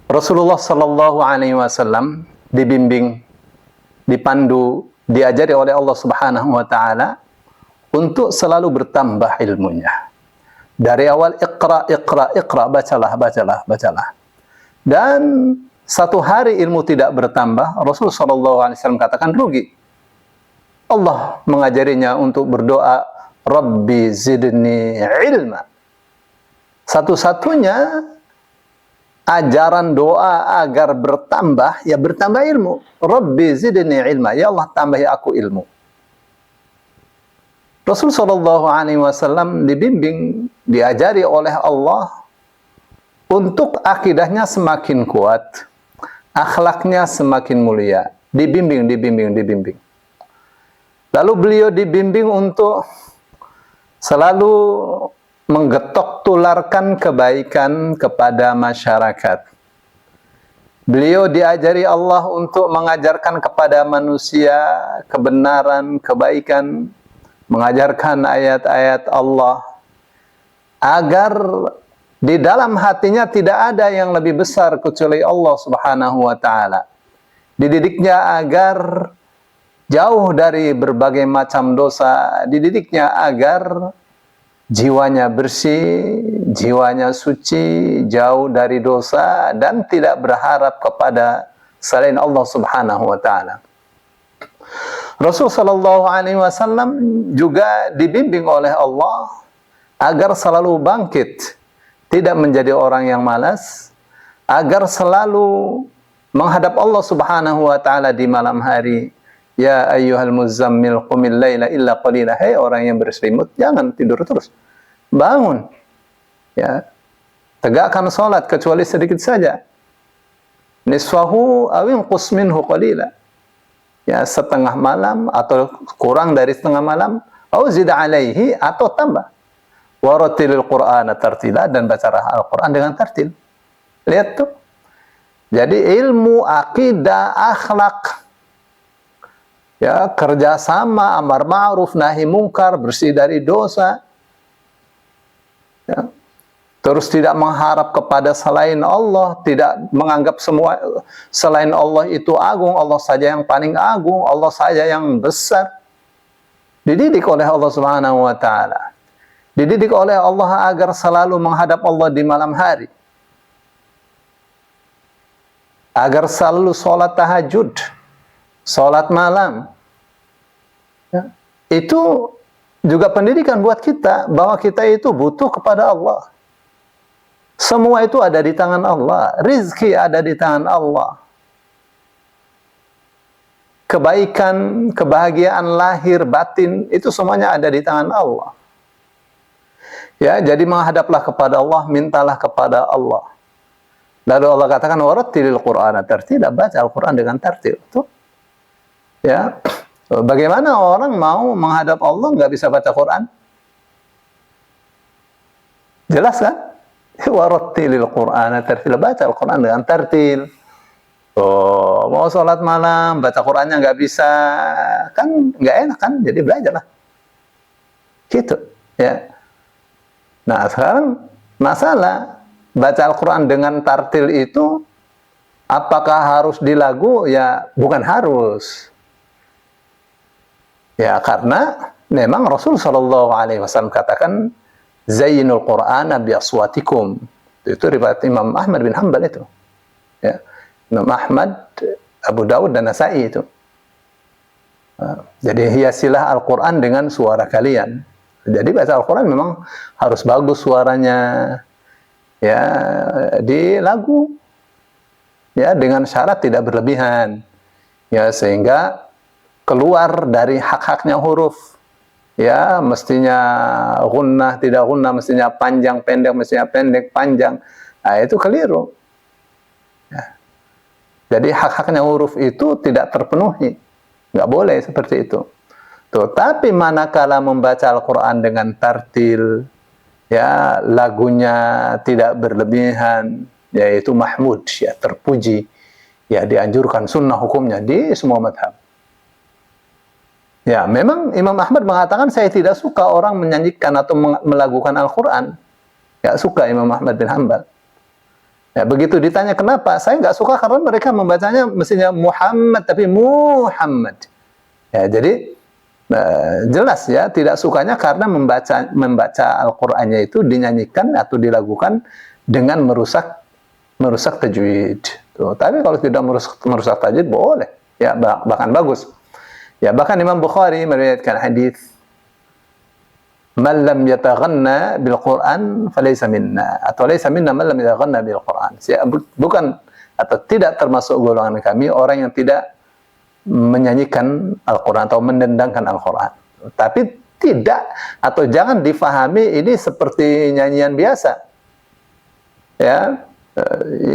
Rasulullah Sallallahu Alaihi Wasallam dibimbing, dipandu, diajari oleh Allah Subhanahu Wa Taala untuk selalu bertambah ilmunya. Dari awal iqra, iqra, iqra, bacalah, bacalah, bacalah. Dan satu hari ilmu tidak bertambah, Rasulullah Sallallahu Alaihi Wasallam katakan rugi. Allah mengajarinya untuk berdoa, Rabbi zidni ilma. Satu-satunya ajaran doa agar bertambah, ya bertambah ilmu. Rabbi zidni ilma. Ya Allah, tambahi aku ilmu. Rasul Shallallahu Alaihi Wasallam dibimbing, diajari oleh Allah untuk akidahnya semakin kuat, akhlaknya semakin mulia. Dibimbing, dibimbing, dibimbing. Lalu beliau dibimbing untuk selalu menggetok tularkan kebaikan kepada masyarakat. Beliau diajari Allah untuk mengajarkan kepada manusia kebenaran, kebaikan, mengajarkan ayat-ayat Allah, agar di dalam hatinya tidak ada yang lebih besar kecuali Allah Subhanahu wa Ta'ala. Dididiknya agar jauh dari berbagai macam dosa, dididiknya agar jiwanya bersih, jiwanya suci, jauh dari dosa, dan tidak berharap kepada selain Allah Subhanahu wa Ta'ala. Rasul Sallallahu Alaihi Wasallam juga dibimbing oleh Allah agar selalu bangkit, tidak menjadi orang yang malas, agar selalu menghadap Allah Subhanahu wa Ta'ala di malam hari. Ya ayyuhal muzammil qumil laila illa qalila. Hai orang yang berselimut, jangan tidur terus. Bangun. Ya. Tegakkan salat kecuali sedikit saja. Nisfahu aw inqus minhu qalila. Ya, setengah malam atau kurang dari setengah malam, au zid alaihi atau tambah. Waratilil Qur'ana tartila, dan bacalah Al-Qur'an dengan tartil. Lihat tuh. Jadi ilmu, akidah, akhlak, ya, kerjasama, amar ma'ruf, nahi mungkar, bersih dari dosa, ya, terus tidak mengharap kepada selain Allah, tidak menganggap semua selain Allah itu agung, Allah saja yang paling agung, Allah saja yang besar. Dididik oleh Allah Subhanahu wa Ta'ala, dididik oleh Allah agar selalu menghadap Allah di malam hari, agar selalu sholat tahajud, sholat malam. Ya. Itu juga pendidikan buat kita, bahwa kita itu butuh kepada Allah. Semua itu ada di tangan Allah. Rizki ada di tangan Allah. Kebaikan, kebahagiaan lahir, batin, itu semuanya ada di tangan Allah. Ya, jadi menghadaplah kepada Allah, mintalah kepada Allah. Lalu Allah katakan, warattilil Qur'ana tartila, baca Al-Quran dengan tartil. Tuh. Ya. Bagaimana orang mau menghadap Allah nggak bisa baca Quran? Jelas kan? Warattilil Qur'ana tartila, baca Al-Quran dengan tartil. Oh, mau sholat malam, baca Qurannya nggak bisa, kan nggak enak kan? Jadi belajarlah. Gitu. Ya. Nah, sekarang masalah baca Al-Quran dengan tartil itu, apakah harus di lagu? Ya, bukan harus. Ya, karena memang Rasul Shallallahu Alaihi Wasallam katakan, Zainul Qur'ana bi aswatikum. Itu riwayat Imam Ahmad bin Hanbal itu. Ya. Imam Ahmad, Abu Dawud, dan Nasai itu. Jadi hiasilah Al-Quran dengan suara kalian. Jadi baca Al-Quran memang harus bagus suaranya. Ya, di lagu, ya, dengan syarat tidak berlebihan, ya, sehingga keluar dari hak-haknya huruf, ya, mestinya gunnah, tidak gunnah, mestinya panjang pendek, mestinya pendek panjang. Nah, itu keliru. Ya. Jadi hak-haknya huruf itu tidak terpenuhi, nggak boleh seperti itu. Tuh, tapi manakala membaca Al-Quran dengan tartil, ya, lagunya tidak berlebihan, yaitu mahmud, ya, terpuji, ya, dianjurkan, sunnah hukumnya di semua madhab. Ya, memang Imam Ahmad mengatakan, saya tidak suka orang menyanyikan atau melagukan Al-Quran. Ya, suka Imam Ahmad bin Hanbal. Ya, begitu ditanya kenapa, saya nggak suka karena mereka membacanya mestinya Muhammad tapi Muhammad. Ya, jadi jelas ya tidak sukanya karena membaca Al-Qur'annya itu dinyanyikan atau dilakukan dengan merusak tajwid. Tuh, tapi kalau tidak merusak tajwid boleh, ya bahkan bagus. Ya, bahkan Imam Bukhari meriwayatkan hadis man lam yataghanna bil Qur'an falaysa minna, atau laysa minna man lam yataghanna bil Qur'an. Bukan atau tidak termasuk golongan kami orang yang tidak menyanyikan Al-Qur'an atau mendendangkan Al-Qur'an. Tapi tidak atau jangan difahami ini seperti nyanyian biasa. Ya,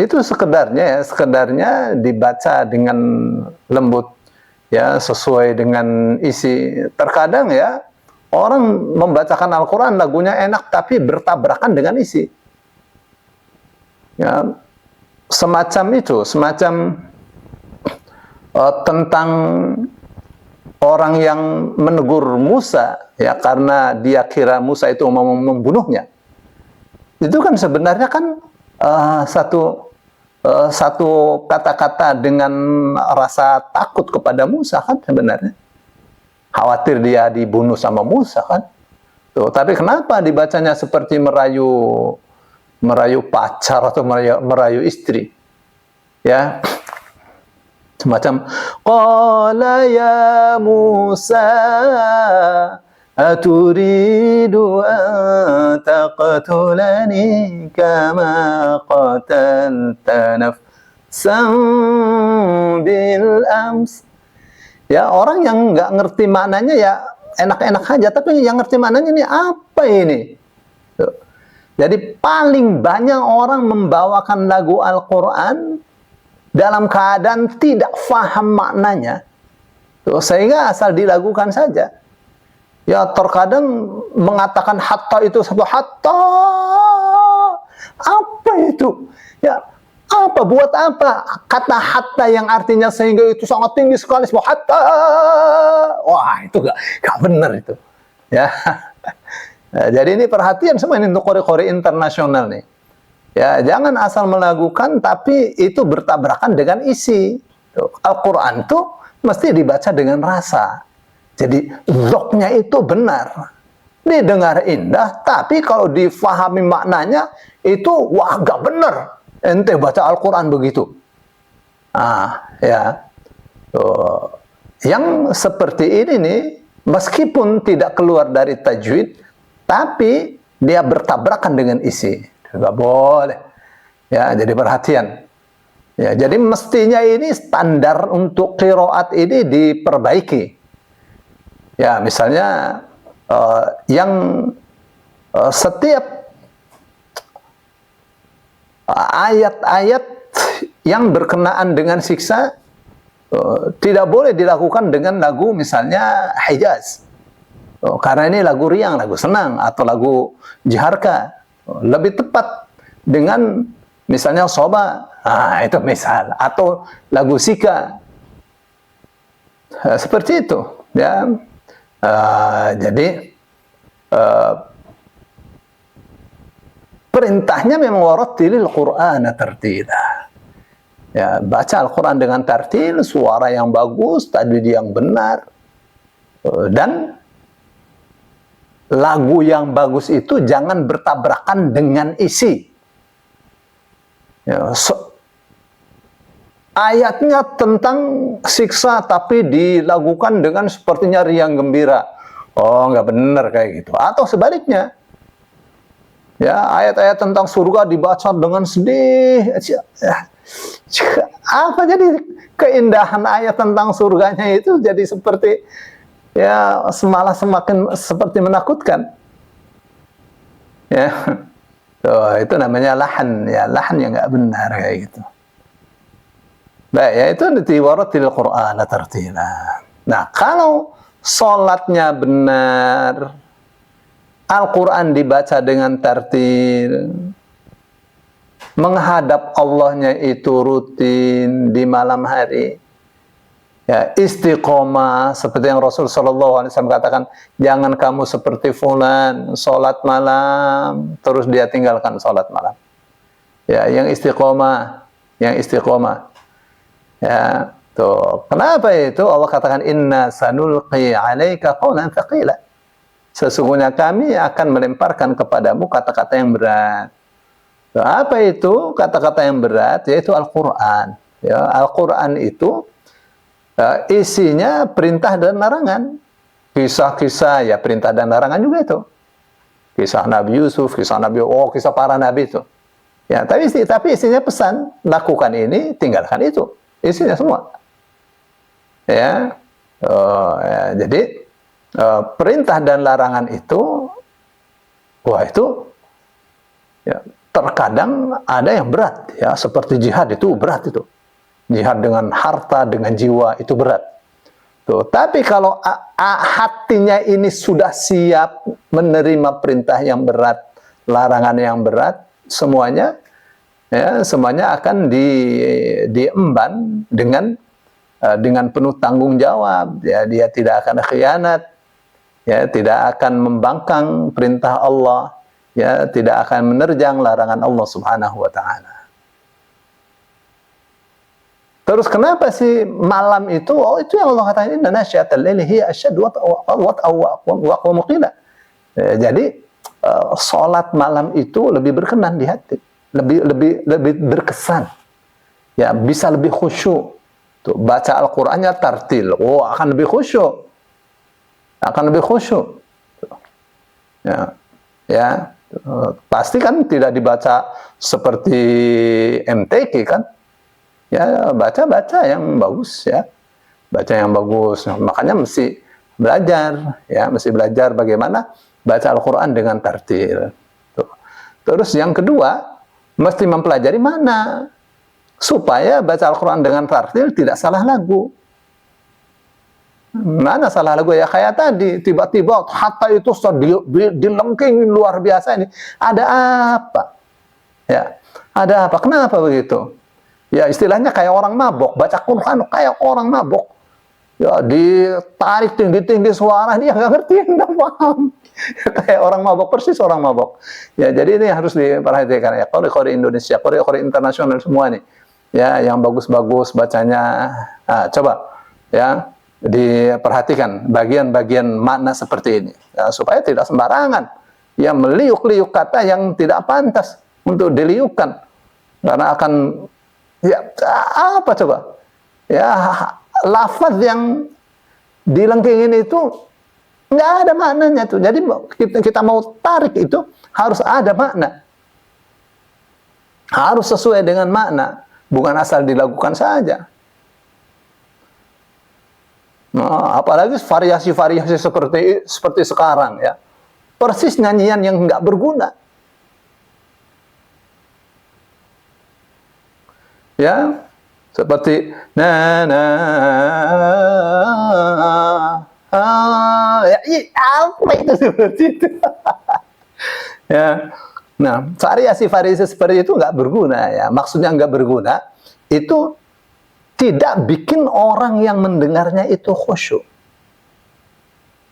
itu sekedarnya dibaca dengan lembut, ya sesuai dengan isi. Terkadang ya orang membacakan Al-Quran lagunya enak tapi bertabrakan dengan isi. Ya, semacam itu, tentang orang yang menegur Musa ya karena dia kira Musa itu mau membunuhnya. Itu kan sebenarnya kan satu kata-kata dengan rasa takut kepada Musa kan sebenarnya. Khawatir dia dibunuh sama Musa kan. Tuh, tapi kenapa dibacanya seperti merayu pacar atau merayu istri? Ya. Semacam qala ya Musa aturidu an taqtulani kama qatalta nafsan bil ams. Ya, orang yang nggak ngerti maknanya ya enak-enak aja, tapi yang ngerti maknanya ini apa ini? Tuh. Jadi paling banyak orang membawakan lagu Al-Quran dalam keadaan tidak faham maknanya. Tuh, sehingga asal dilakukan saja. Ya terkadang mengatakan hatta itu satu hatta. Apa itu? Ya apa, buat apa kata hatta yang artinya sehingga itu sangat tinggi sekali, sebuah hatta. Wah, itu gak benar itu. Ya. Nah, jadi ini perhatian semua ini untuk kori-kori internasional nih. Ya, jangan asal melakukan tapi itu bertabrakan dengan isi. Al-Qur'an itu mesti dibaca dengan rasa. Jadi zoknya itu benar. Didengar indah, tapi kalau difahami maknanya itu wah gak benar. Ente baca Al-Quran begitu. Ya. Yang seperti ini nih, meskipun tidak keluar dari tajwid, tapi dia bertabrakan dengan isi. Tidak boleh. Ya, jadi perhatian. Ya, jadi mestinya ini standar untuk qiraat ini diperbaiki. Ya, misalnya yang setiap ayat-ayat yang berkenaan dengan siksa tidak boleh dilakukan dengan lagu misalnya Hijaz. Karena ini lagu riang, lagu senang, atau lagu jiharka. Lebih tepat dengan misalnya Soba, itu misal, atau lagu Sika. Seperti itu, ya. Jadi perintahnya memang warattilil Qur'ana tartila. Ya, baca Al-Quran dengan tartil, suara yang bagus, tajwid yang benar, dan lagu yang bagus itu jangan bertabrakan dengan isi. Ya, ayatnya tentang siksa tapi dilakukan dengan sepertinya riang gembira. Oh, nggak benar kayak gitu. Atau sebaliknya. Ya, ayat-ayat tentang surga dibaca dengan sedih. Apa jadi keindahan ayat tentang surganya itu jadi seperti ya malah semakin seperti menakutkan. Ya. Tuh, itu namanya lahan, ya, lahan yang nggak benar kayak gitu. Baik, ya itu diwaratil Qur'ana tartila. Nah, kalau sholatnya benar, Al-Quran dibaca dengan tartil, menghadap Allahnya itu rutin di malam hari, ya, istiqomah seperti yang Rasul SAW katakan, jangan kamu seperti fulan sholat malam terus dia tinggalkan sholat malam. Ya, yang istiqomah, yang istiqomah. Ya, tuh. Kenapa itu Allah katakan inna sanulqi 'alaika qawlan tsaqila. Sesungguhnya kami akan melemparkan kepadamu kata-kata yang berat. Tuh, apa itu kata-kata yang berat? Yaitu Al-Qur'an. Ya, Al-Qur'an itu isinya perintah dan larangan. Kisah-kisah ya perintah dan larangan juga itu. Kisah Nabi Yusuf, kisah Nabi kisah para nabi itu. Ya, tapi isinya pesan, lakukan ini, tinggalkan itu. Isinya semua. Ya. Ya, jadi perintah dan larangan itu itu ya, terkadang ada yang berat ya, seperti jihad itu berat itu. Jihad dengan harta, dengan jiwa itu berat. Tuh, tapi kalau hatinya ini sudah siap menerima perintah yang berat, larangan yang berat, semuanya akan diemban dengan penuh tanggung jawab. Ya, dia tidak akan khianat, ya, tidak akan membangkang perintah Allah, ya, tidak akan menerjang larangan Allah Subhanahu wa taala. Terus kenapa sih malam itu? Itu yang Allah katakan inna nasyiatal laili hiya asyaddu wa muqila. Jadi salat malam itu lebih berkenan di hati, lebih berkesan. Ya, bisa lebih khusyuk. Tuh, baca Al-Qur'annya tartil. Akan lebih khusyuk. Akan lebih khusyuk. Ya. Ya, pasti kan tidak dibaca seperti MTQ kan? Ya, baca yang bagus ya. Baca yang bagus. Makanya mesti belajar ya, mesti belajar bagaimana baca Al-Qur'an dengan tartil. Tuh. Terus yang kedua, mesti mempelajari mana supaya baca Al-Qur'an dengan tartil tidak salah lagu. Mana salah lagu ya, kayak tadi tiba-tiba hatta itu dilengkingin luar biasa ini. Ada apa? Ya, ada apa? Kenapa begitu? Ya, istilahnya kayak orang mabok, baca Quran kayak orang mabok. Ya, ditarik tinggi-tinggi suara, dia nggak ngerti, nggak paham. Kayak orang mabok, persis orang mabok. Ya, jadi ini harus diperhatikan ya. Qori-qori Indonesia, qori-qori internasional semua nih. Ya, yang bagus-bagus bacanya. Nah, coba ya diperhatikan bagian-bagian makna seperti ini. Ya, supaya tidak sembarangan. Ya, meliuk-liuk kata yang tidak pantas untuk diliukkan. Karena akan ya, apa coba? Ya, lafaz yang dilengkingin itu nggak ada maknanya tuh. Jadi kita mau tarik itu harus ada makna. Harus sesuai dengan makna, bukan asal dilakukan saja. Nah, apalagi variasi-variasi seperti sekarang ya. Persis nyanyian yang nggak berguna. Ya, seperti ya, apa itu seperti itu? Ya, nah, variasi-variasi seperti itu nggak berguna ya. Maksudnya nggak berguna itu tidak bikin orang yang mendengarnya itu khusyuk.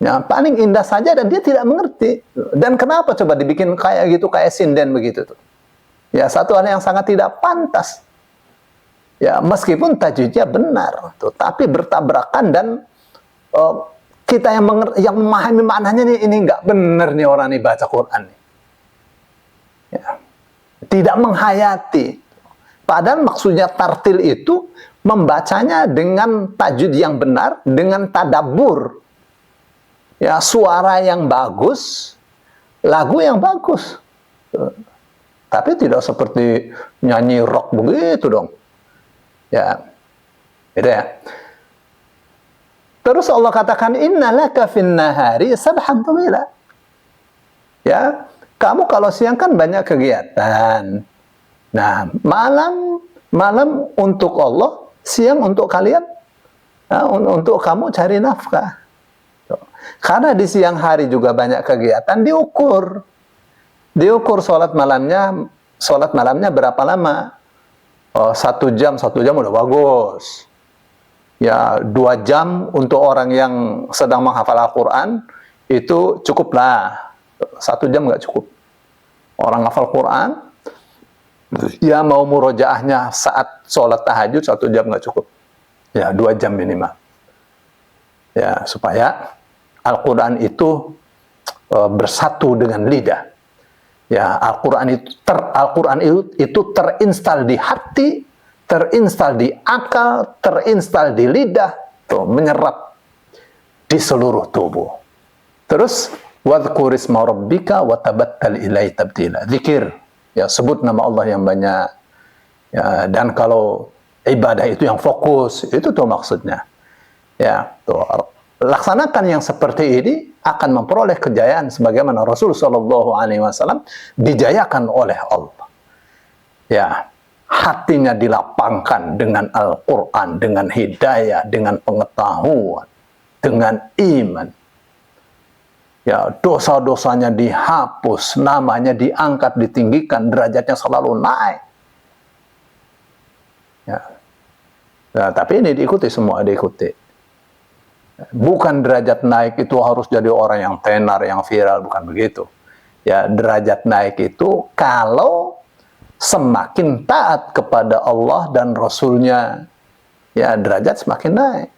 Ya, paling indah saja dan dia tidak mengerti. Dan kenapa coba dibikin kayak gitu, kayak sinden begitu tuh? Ya, satu hal yang sangat tidak pantas. Ya, meskipun tajwidnya benar, tuh, tapi bertabrakan dan kita yang memahami maknanya ini nggak benar nih orang nih baca Quran nih. Ya. Tidak menghayati. Padahal maksudnya tartil itu membacanya dengan tajwid yang benar, dengan tadabbur. Ya, suara yang bagus, lagu yang bagus. Tuh. Tapi tidak seperti nyanyi rock begitu dong. Ya, itu ya. Terus Allah katakan innalaka fin nahari sabhan tawila. Ya, kamu kalau siang kan banyak kegiatan. Nah, malam untuk Allah, siang untuk kalian, untuk kamu cari nafkah. Karena di siang hari juga banyak kegiatan, diukur sholat malamnya berapa lama. 1 jam udah bagus. Ya, 2 jam untuk orang yang sedang menghafal Al-Quran itu cukuplah. 1 jam nggak cukup. Orang hafal Quran Ya mau murojaahnya saat sholat tahajud 1 jam nggak cukup. Ya 2 jam minimal. Ya supaya Al-Quran itu bersatu dengan lidah. Ya Al-Quran itu terinstal di hati, terinstal di akal, terinstal di lidah, tuh menyerap di seluruh tubuh. Terus wadhkur isma rabbika wa tabattal ilaihi tabtila. Zikir, ya sebut nama Allah yang banyak. Ya, dan kalau ibadah itu yang fokus, itu tuh maksudnya. Ya, tuh laksanakan yang seperti ini akan memperoleh kejayaan sebagaimana Rasul Shallallahu Alaihi Wasallam dijayakan oleh Allah. Ya, hatinya dilapangkan dengan Al-Quran, dengan hidayah, dengan pengetahuan, dengan iman. Ya, dosa-dosanya dihapus, namanya diangkat, ditinggikan, derajatnya selalu naik. Ya. Nah, tapi ini diikuti, semua diikuti. Bukan derajat naik itu harus jadi orang yang tenar, yang viral, bukan begitu. Ya, derajat naik itu kalau semakin taat kepada Allah dan Rasul-Nya, ya derajat semakin naik.